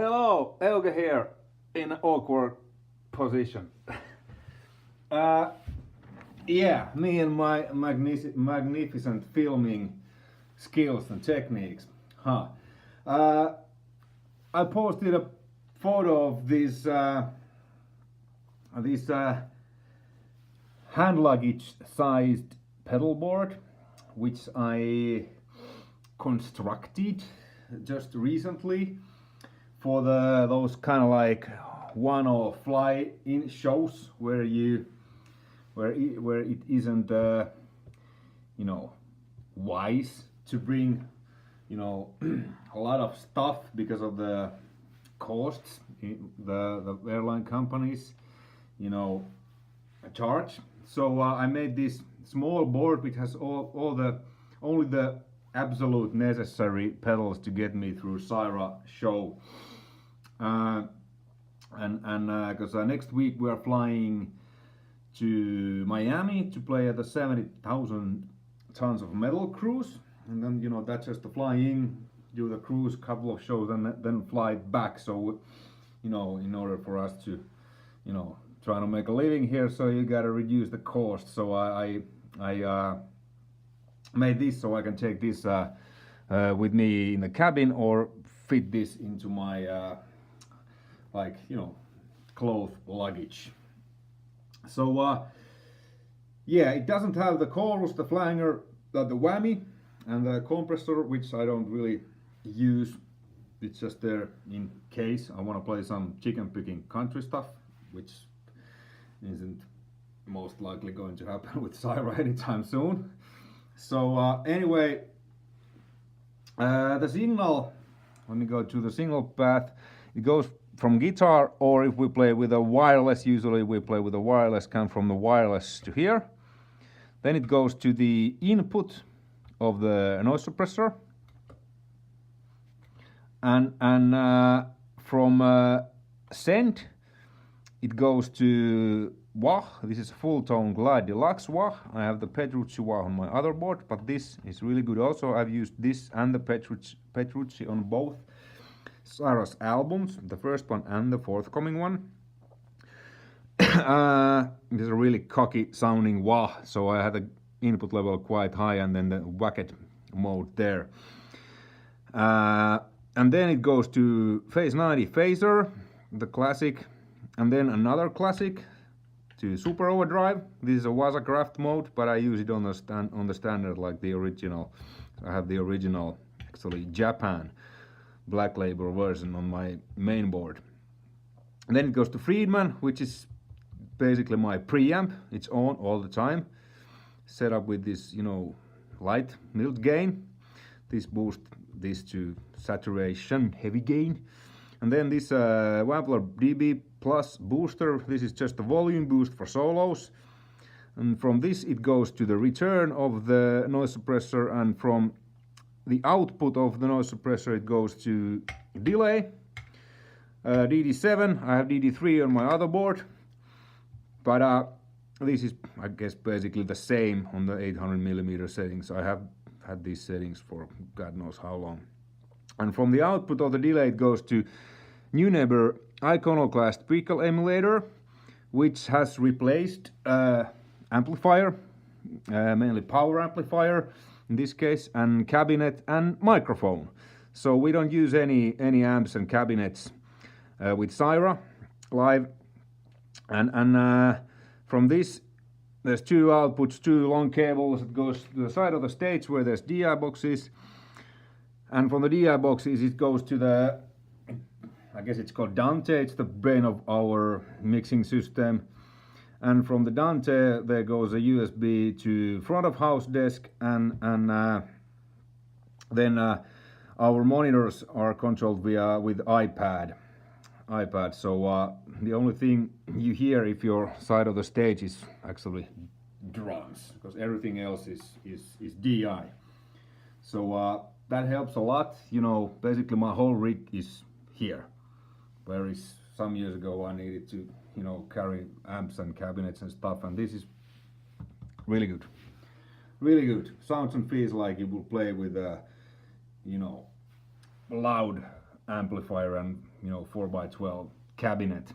Hello, Euge here in an awkward position. Yeah, me and my magnificent filming skills and techniques. I posted a photo of this hand luggage sized pedalboard, which I constructed just recently for those kind of like one-off fly-in shows where it isn't you know, wise to bring, you know, a lot of stuff because of the costs the airline companies, you know, charge. So I made this small board which has only the absolute necessary pedals to get me through Syra show. Because next week we are flying to Miami to play at the 70,000 tons of metal cruise, and then, you know, that's just the flying, do the cruise, couple of shows, and then fly back. So, you know, in order for us to, you know, try to make a living here, so you gotta reduce the cost. So I made this so I can take this with me in the cabin or fit this into my like, you know, cloth luggage. So yeah, it doesn't have the chorus, the flanger, the whammy, and the compressor, which I don't really use. It's just there in case I want to play some chicken picking country stuff, which isn't most likely going to happen with Syra anytime soon. So anyway, the signal, let me go to the signal path. It goes from guitar, or if we play with a wireless, usually we play with a wireless, come from the wireless to here. Then it goes to the input of the noise suppressor, and from send it goes to wah. This is Fulltone Clyde Deluxe wah. I have the Petrucci wah on my other board, but this is really good also. I've used this and the Petrucci on both Syra's albums, the first one and the forthcoming one. This is a really cocky sounding wah, so I had the input level quite high and then the whacket mode there. And then it goes to Phase 90 phaser, the classic, and then another classic to Super OverDrive. This is a Waza craft mode, but I use it on the standard, like the original. I have the original, actually Japan black label version on my main board. And then it goes to Friedman, which is basically my preamp. It's on all the time, set up with this, you know, light mild gain. This boosts this to saturation heavy gain. And then this Wampler dB plus booster. This is just a volume boost for solos. And from this it goes to the return of the noise suppressor, and from the output of the noise suppressor it goes to delay. DD7, I have DD3 on my other board, but this is, I guess, basically the same on the 800mm settings. I have had these settings for God knows how long. And from the output of the delay it goes to Neunaber Iconoclast Pickle emulator, which has replaced amplifier, mainly power amplifier in this case, and cabinet and microphone. So we don't use any amps and cabinets with Syra live. And from this there's two outputs, two long cables that goes to the side of the stage where there's DI boxes, and from the DI boxes it goes to the, I guess it's called Dante, it's the brain of our mixing system. And from the Dante there goes a USB to front of house desk, and then our monitors are controlled with iPad. So the only thing you hear if your side of the stage is actually drums, because everything else is DI. So that helps a lot. You know, basically my whole rig is here, whereas some years ago I needed to, you know, carry amps and cabinets and stuff, and this is really good. Really good. Sounds and feels like you will play with a, you know, loud amplifier and you know, 4x12 cabinet.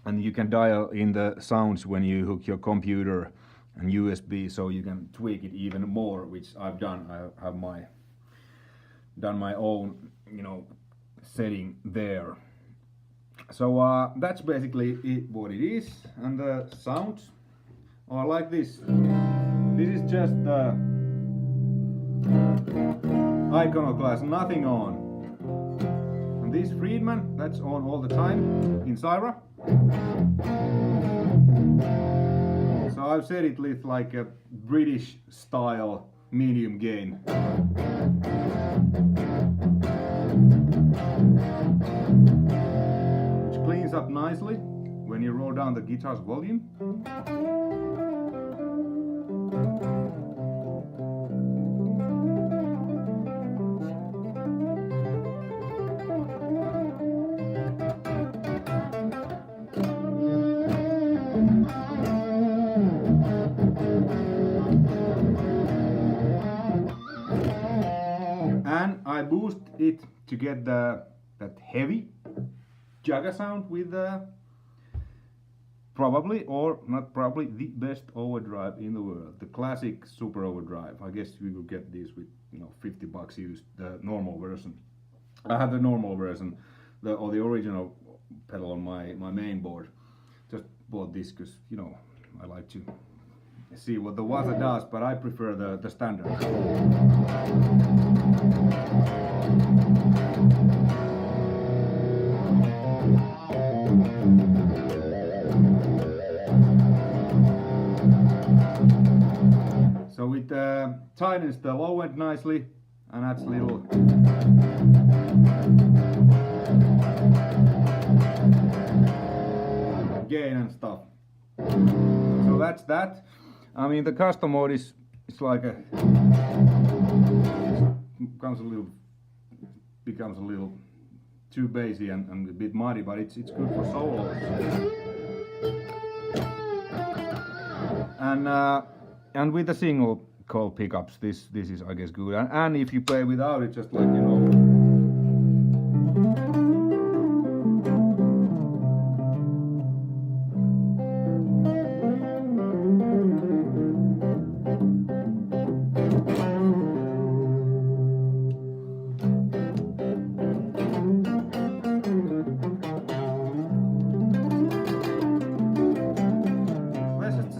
And you can dial in the sounds when you hook your computer and USB, so you can tweak it even more, which I've done. I have done my own, you know, setting there. So that's basically what it is, and the sounds are like this. This is just the Iconoclast, nothing on. And this Friedman, that's on all the time in Syra. So I've set it with like a British style medium gain. Which cleans up nicely when you roll down the guitar's volume. And I boost it to get that heavy Jaga sound with probably, or not probably, the best overdrive in the world, the classic Super Overdrive. I guess you will get these with, you know, $50 used, the normal version. I have the normal version, or the original pedal on my main board. Just bought this because, you know, I like to see what the Waza does, but I prefer the standard. So it tightens the low end nicely and adds little gain and stuff. So that's that. I mean, the custom mode is like becomes a little too bassy and a bit muddy, but it's good for solos. And with the single coil pickups, this is, I guess, good. And if you play without it, just like, you know.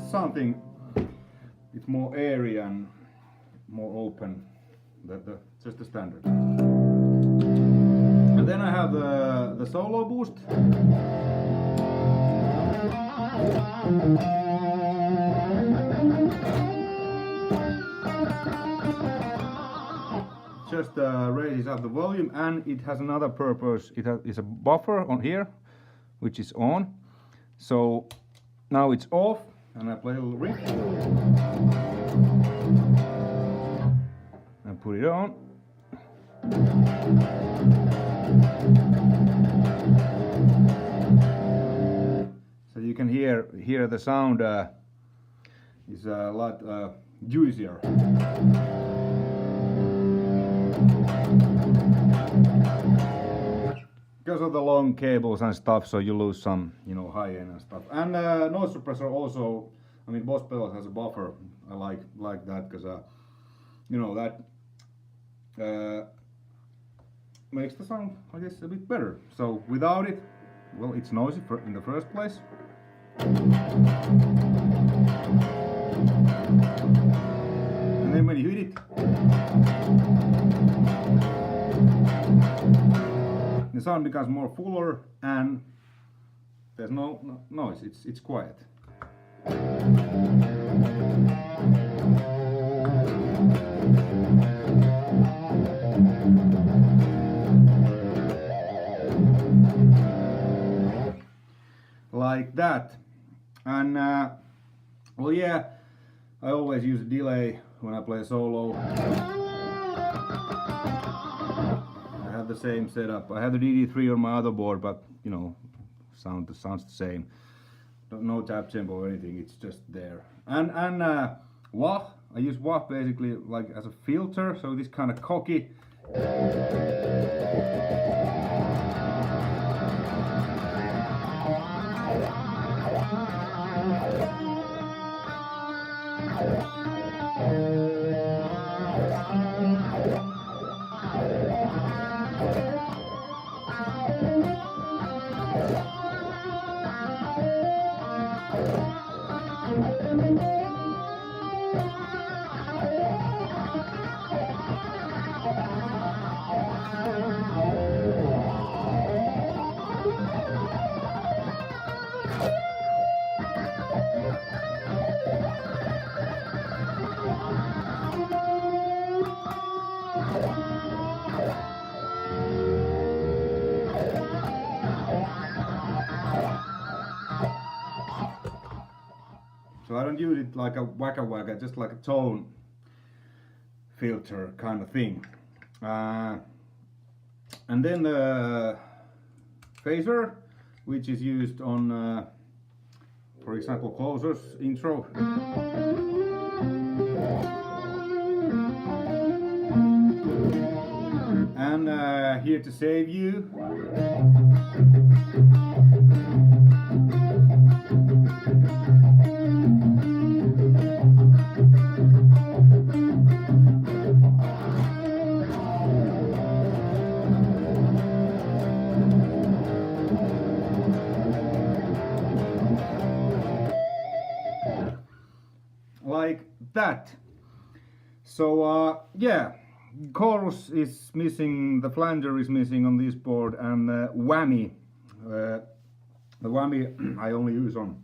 Something, it's more airy and more open, just the standard. And then I have the solo boost. Just raises up the volume, and it has another purpose. It's a buffer on here, which is on. So now it's off. And I play a little riff and put it on. So you can hear the sound is a lot juicier. Because of the long cables and stuff, so you lose some, you know, high end and stuff. And noise suppressor also. I mean, Boss Pedal has a buffer. I like that because you know, that makes the sound, I guess, a bit better. So without it, well, it's noisy in the first place. And then when you hit it, the sound becomes more fuller and there's no noise. It's quiet. Like that. And well, yeah, I always use a delay when I play solo. I have the same setup. I have the DD3 on my other board, but you know, the sound's the same. No tap tempo or anything. It's just there. And wah, I use wah basically like as a filter. So this kind of cocky So I don't use it like a waka, just like a tone filter kind of thing. And then the phaser, which is used on, for example, Closer's intro. And Here to Save You. Like that. So yeah, chorus is missing, the flanger is missing on this board, and whammy. The whammy I only use on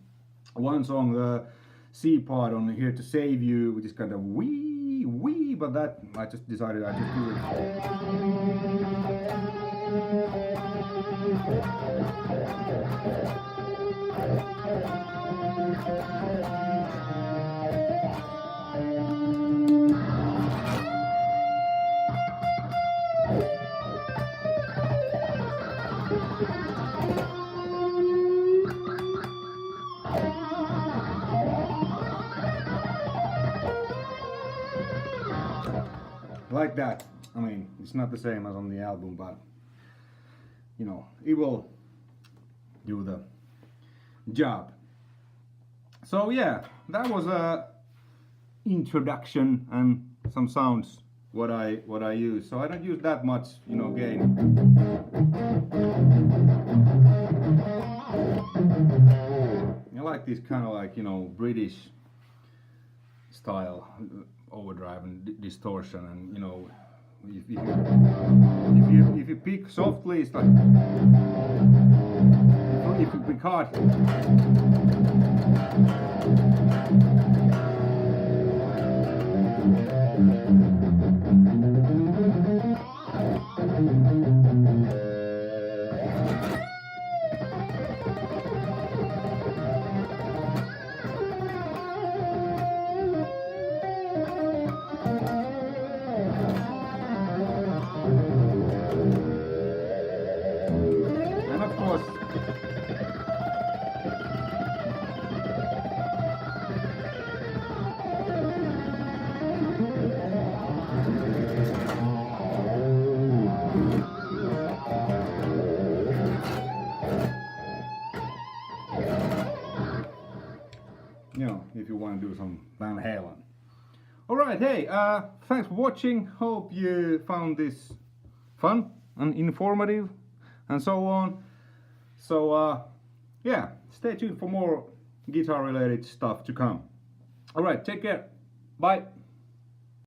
one song, the C part on Here to Save You, which is kind of wee, but that I just decided I just do like that. I mean, it's not the same as on the album, but you know, it will do the job. So yeah, that was a introduction and some sounds what I use. So I don't use that much, you know, gain. I like this kind of like, you know, British style overdrive and distortion, and you know, if you pick softly, it's like, if you pick hard, and of course you know, if you want to do some Van Halen. Alright, hey, thanks for watching. Hope you found this fun and informative and so on. So yeah, stay tuned for more guitar related stuff to come. Alright, take care. Bye.